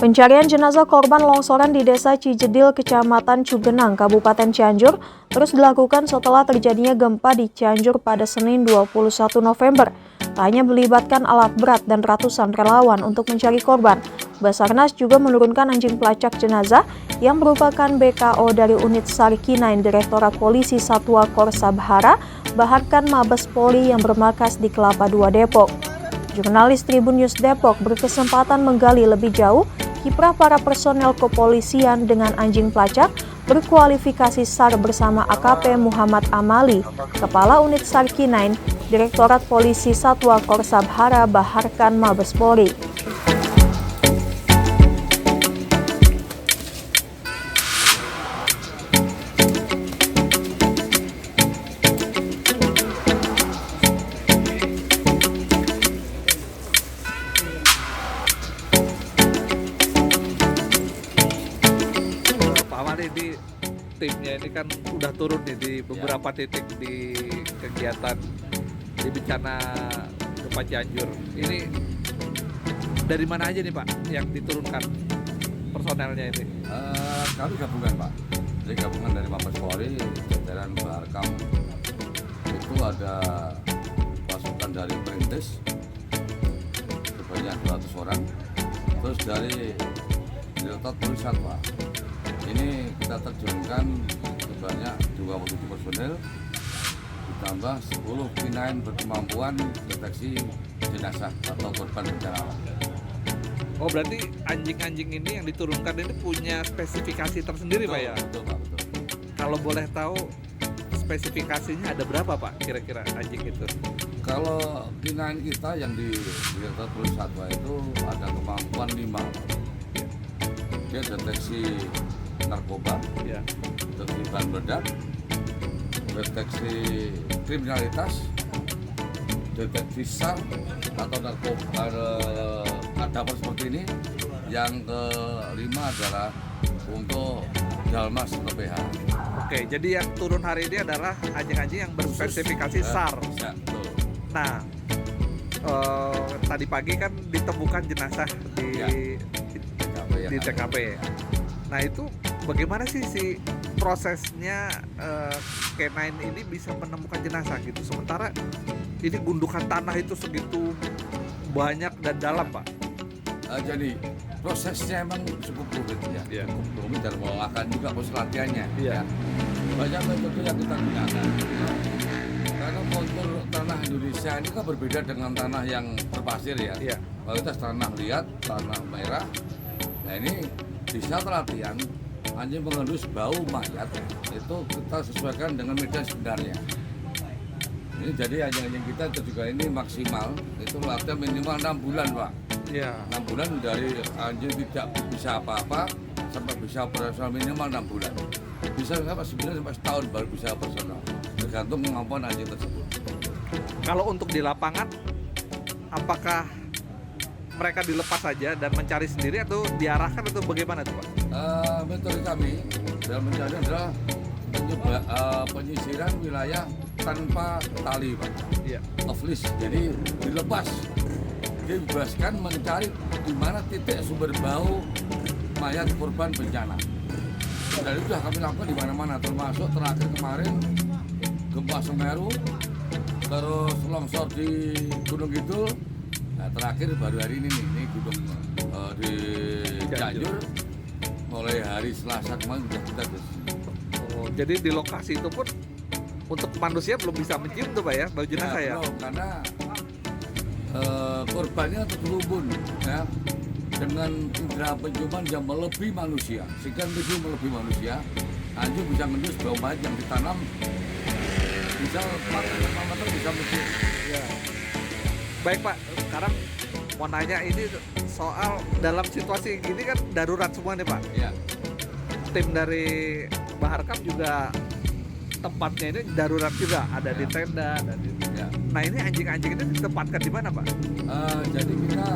Pencarian jenazah korban longsoran di Desa Cijedil, Kecamatan Cugenang, Kabupaten Cianjur, terus dilakukan setelah terjadinya gempa di Cianjur pada Senin 21 November. Tak hanya melibatkan alat berat dan ratusan relawan untuk mencari korban, Basarnas juga menurunkan anjing pelacak jenazah yang merupakan BKO dari unit SAR K9 Direktorat Polisi Satwa Korsabhara, Baharkan Mabes Polri yang bermarkas di Kelapa II Depok. Jurnalis Tribun News Depok berkesempatan menggali lebih jauh kiprah para personel kepolisian dengan anjing pelacak berkualifikasi SAR bersama AKP Muhammad Amali, Kepala Unit SAR K9, Direktorat Polisi Satwa Korsabhara, Baharkan Mabes Polri. Ini timnya ini kan udah turun nih di beberapa titik di kegiatan di bencana gempa Cianjur. Ini dari mana aja nih Pak yang diturunkan personelnya ini? Kami gabungan Pak, jadi gabungan dari Mabes Polri, jajaran Baharkam, itu ada pasukan dari Perintis sebanyak 200 orang, terus dari Direktorat Polisi Satwa. Ini kita terjunkan sebanyak 27 personel ditambah 10 K9 berkemampuan deteksi jenazah atau korban bencana alam. Oh, berarti anjing-anjing ini yang diturunkan ini punya spesifikasi tersendiri Pak ya? Betul Pak, betul. Kalau boleh tahu spesifikasinya ada berapa Pak kira-kira anjing itu? Kalau K9 kita yang di Direktorat Polisi Satwa itu ada kemampuan 5. Dia deteksi narkoba, ya, deteksi bahan meledak, deteksi kriminalitas, deteksi SAR atau narkoba ada seperti ini. Yang kelima adalah untuk Dalmas atau PH. Oke, jadi yang turun hari ini adalah anjing-anjing yang berspesifikasi SAR. Ya, betul. Nah, tadi pagi kan ditemukan jenazah di TKP. Nah, itu bagaimana sih prosesnya K9 ini bisa menemukan jenazah gitu? Sementara ini gundukan tanah itu segitu banyak dan dalam Pak. Jadi prosesnya emang cukup rumit ya, cukup rumit dan melelahkan juga proses latihannya. Ya. Banyak metode yang kita gunakan. Karena kontur tanah Indonesia ini kan berbeda dengan tanah yang berpasir ya. Kualitas tanah liat, tanah merah. Nah ini di saat latihan anjing mengendus bau mayat itu kita sesuaikan dengan medan sebenarnya. Ini jadi anjing-anjing kita itu juga ini maksimal itu latihan minimal 6 bulan Pak. 6 bulan dari anjing tidak bisa apa-apa sampai bisa operasional minimal 6 bulan. Bisa sampai 9 sampai setahun baru bisa operasional. Tergantung kemampuan anjing tersebut. Kalau untuk di lapangan, apakah mereka dilepas saja dan mencari sendiri atau diarahkan atau bagaimana tuh Pak? Metode kami dalam mencari adalah penyisiran wilayah tanpa tali Pak. Off leash, jadi dilepas, dibebaskan mencari di mana titik sumber bau mayat korban bencana. Dan itu sudah kami lakukan di mana-mana, termasuk terakhir kemarin gempa Semeru, terus longsor di Gunung Kidul. Nah, terakhir baru hari ini nih, ini gunung di Cianjur, mulai hari Selasa kemarin sudah kita bersih. Oh, jadi di lokasi itu pun untuk manusia belum bisa mencium tuh Pak ya, bau jenazah ya? Belum, karena korbannya terhubung ya dengan indera penciuman yang melebihi manusia, sehingga mencium melebihi manusia, anjing bisa ngendus bau mayat yang ditanam bisa 4 meter bisa mencium. Baik Pak, sekarang mau nanya ini soal dalam situasi gini kan darurat semua nih Pak. Tim dari Baharkam juga tempatnya ini darurat juga, ada di tenda, ada di. Nah ini anjing-anjing ini ditempatkan di mana Pak? Jadi kita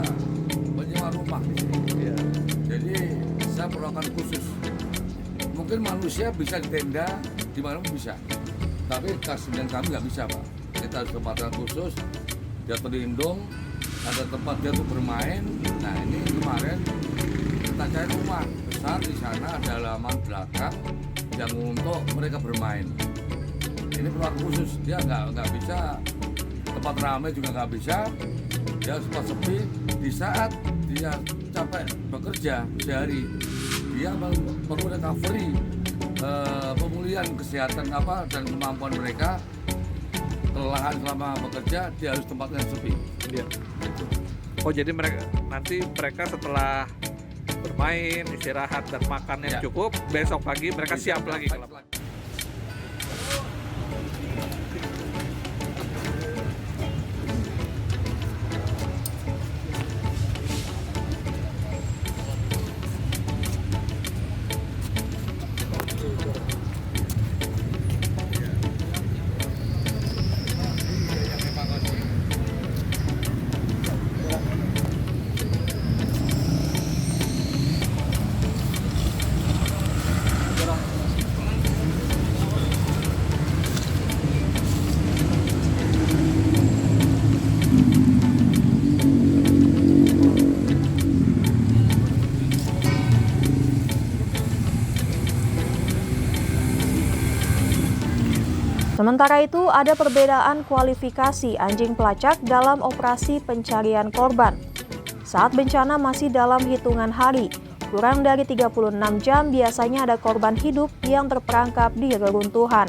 menyewa rumah di sini. Jadi saya perlakuan khusus. Mungkin manusia bisa di tenda, di mana pun bisa. Tapi kasihnya kami nggak bisa Pak. Kita harus tempatkan khusus. Dia terlindung, ada tempat dia tuh bermain. Nah ini kemarin tak cari rumah besar di sana, ada halaman belakang yang untuk mereka bermain. Ini perlaku khusus, dia nggak bisa tempat ramai juga nggak bisa, dia tempat sepi. Di saat dia capek bekerja sehari, dia perlu recovery, pemulihan kesehatan dan kemampuan mereka. Kelelahan selama bekerja, dia harus tempat yang sepi. Iya. Oh, jadi mereka setelah bermain, istirahat dan makan yang cukup, besok pagi mereka siap lagi ke lapangan. Sementara itu, ada perbedaan kualifikasi anjing pelacak dalam operasi pencarian korban. Saat bencana masih dalam hitungan hari, kurang dari 36 jam biasanya ada korban hidup yang terperangkap di reruntuhan.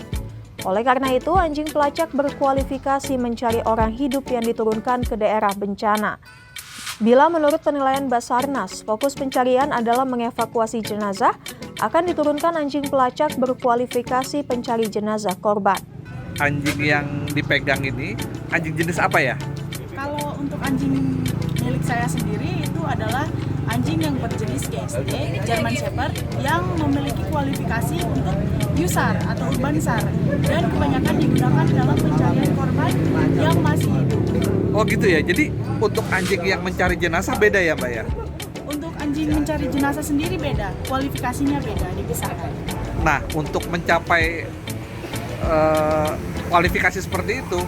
Oleh karena itu, anjing pelacak berkualifikasi mencari orang hidup yang diturunkan ke daerah bencana. Bila menurut penilaian Basarnas, fokus pencarian adalah mengevakuasi jenazah, akan diturunkan anjing pelacak berkualifikasi pencari jenazah korban. Anjing yang dipegang ini, anjing jenis apa ya? Kalau untuk anjing milik saya sendiri itu adalah anjing yang berjenis GSD, German Shepherd, yang memiliki kualifikasi untuk USAR atau Urban SAR, dan kebanyakan digunakan dalam pencarian korban yang masih hidup. Oh gitu ya, jadi untuk anjing yang mencari jenazah beda ya Mbak ya? Untuk anjing mencari jenazah sendiri beda, kualifikasinya beda, dipisahkan. Nah, untuk mencapai kualifikasi seperti itu,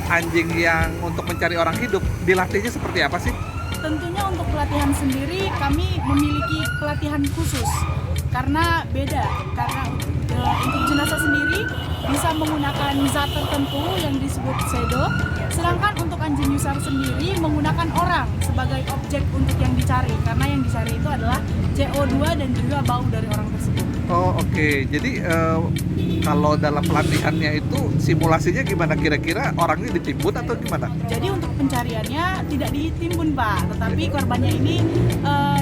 anjing yang untuk mencari orang hidup dilatihnya seperti apa sih? Tentunya untuk pelatihan sendiri kami memiliki pelatihan khusus karena beda, karena untuk jenazah sendiri bisa menggunakan zat tertentu yang disebut sedo, sedangkan untuk anjing USAR sendiri menggunakan orang sebagai objek untuk yang dicari, karena yang dicari itu adalah CO2 dan juga bau dari orang tersebut. Oh oke. Jadi kalau dalam pelatihannya itu simulasinya gimana, kira-kira orangnya ditimbun atau gimana? Jadi untuk pencariannya tidak ditimbun Pak, tetapi korbannya ini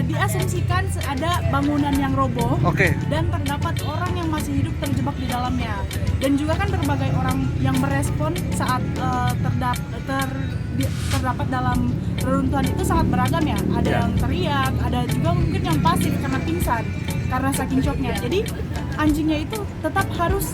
diasumsikan ada bangunan yang roboh dan terdapat orang yang masih hidup terjebak di dalamnya. Dan juga kan berbagai orang yang merespon saat terdapat dalam reruntuhan itu sangat beragam ya. Ada yang teriak, ada juga mungkin yang pasif karena pingsan karena saking shocknya. Jadi anjingnya itu tetap harus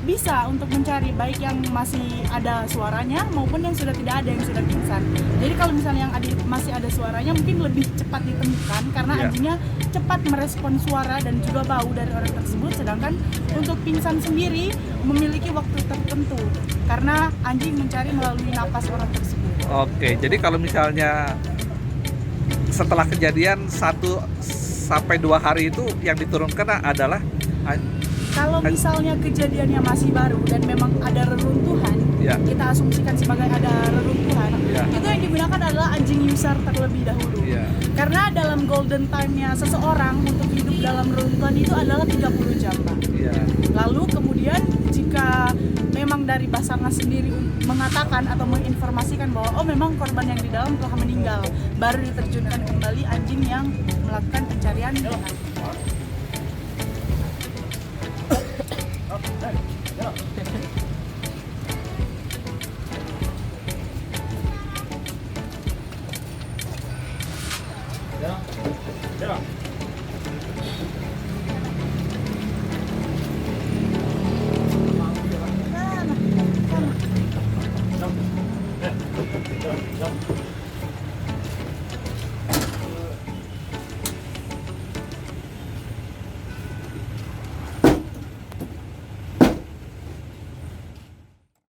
bisa untuk mencari baik yang masih ada suaranya maupun yang sudah tidak ada, yang sudah pingsan. Jadi kalau misalnya yang masih ada suaranya mungkin lebih cepat ditemukan karena anjingnya cepat merespon suara dan juga bau dari orang tersebut, sedangkan untuk pingsan sendiri memiliki waktu tertentu karena anjing mencari melalui napas orang tersebut. Oke, jadi kalau misalnya setelah kejadian 1-2 hari itu yang diturunkan adalah kalau misalnya kejadiannya masih baru dan memang ada reruntuhan, kita asumsikan sebagai ada reruntuhan, itu yang digunakan adalah anjing USAR terlebih dahulu. Karena dalam golden time-nya seseorang untuk hidup dalam reruntuhan itu adalah 30 jam, Pak. Lalu kemudian jika memang dari Basarnas sendiri mengatakan atau menginformasikan bahwa memang korban yang di dalam telah meninggal, baru diterjunkan kembali anjing yang melakukan pencarian.